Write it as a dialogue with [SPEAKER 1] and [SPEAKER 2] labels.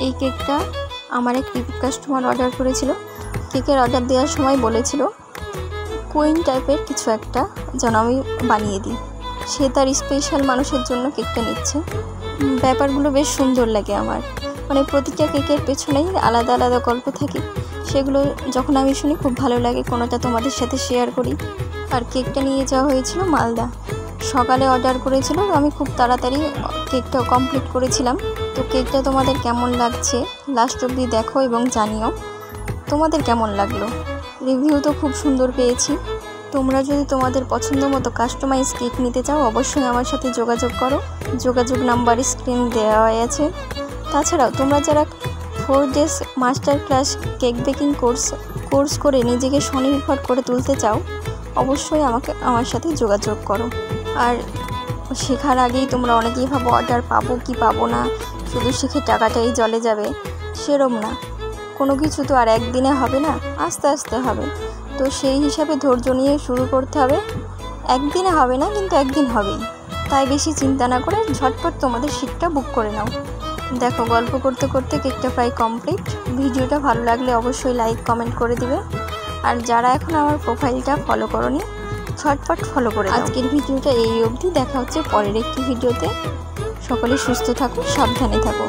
[SPEAKER 1] এই কেকটা আমার এক রিপিট কাস্টমার অর্ডার করেছিল। কেকের অর্ডার দেওয়ার সময় বলেছিল কুইন টাইপের কিছু একটা যেন আমি বানিয়ে দিই। সে তার স্পেশাল মানুষের জন্য কেকটা নিচ্ছে। ব্যাপারগুলো বেশ সুন্দর লাগে আমার, মানে প্রতিটা কেকের পেছনেই আলাদা আলাদা গল্প থাকে। সেগুলো যখন আমি শুনি খুব ভালো লাগে, কোনোটা তোমাদের সাথে শেয়ার করি। আর কেকটা নিয়ে যাওয়া হয়েছিল মালদা। সকালে অর্ডার করেছিল, আমি খুব তাড়াতাড়ি কেকটা কমপ্লিট করেছিলাম। তো কেকটা তোমাদের কেমন লাগছে লাস্ট অবধি দেখো এবং জানিও তোমাদের কেমন লাগলো। রিভিউ তো খুব সুন্দর পেয়েছি। তোমরা যদি তোমাদের পছন্দ মতো কাস্টমাইজ কেক নিতে চাও অবশ্যই আমার সাথে যোগাযোগ করো। যোগাযোগ নাম্বার স্ক্রিন দেওয়া আছে। তাছাড়াও তোমরা যারা 4 days master class cake baking course করে নিজেকে স্বনির্ভর করে তুলতে চাও অবশ্যই আমার সাথে যোগাযোগ করো। আর শেখার আগেই তোমরা অনেকেই ভাবো অর্ডার পাবো কি পাবো না, শুধু শিখে টাকাটাই জলে যাবে। সেরম না, কোনো কিছু তো আর একদিনে হবে না, আস্তে আস্তে হবে। তো সেই হিসাবে ধৈর্য নিয়ে শুরু করতে হবে। একদিনে হবে না কিন্তু একদিন হবেই। তাই বেশি চিন্তা না করে ঝটপট তোমাদের সিটটা বুক করে নাও। দেখো গল্প করতে করতে কেকটা প্রায় কমপ্লিট। ভিডিওটা ভালো লাগলে অবশ্যই লাইক কমেন্ট করে দিবে। আর যারা এখন আমার প্রোফাইলটা ফলো করোনি ঝটপট ফলো করে। আজকের ভিডিওটা এই অবধি, দেখা হচ্ছে পরের একটি ভিডিওতে। সকলে সুস্থ থাকো, সাবধানে থাকো।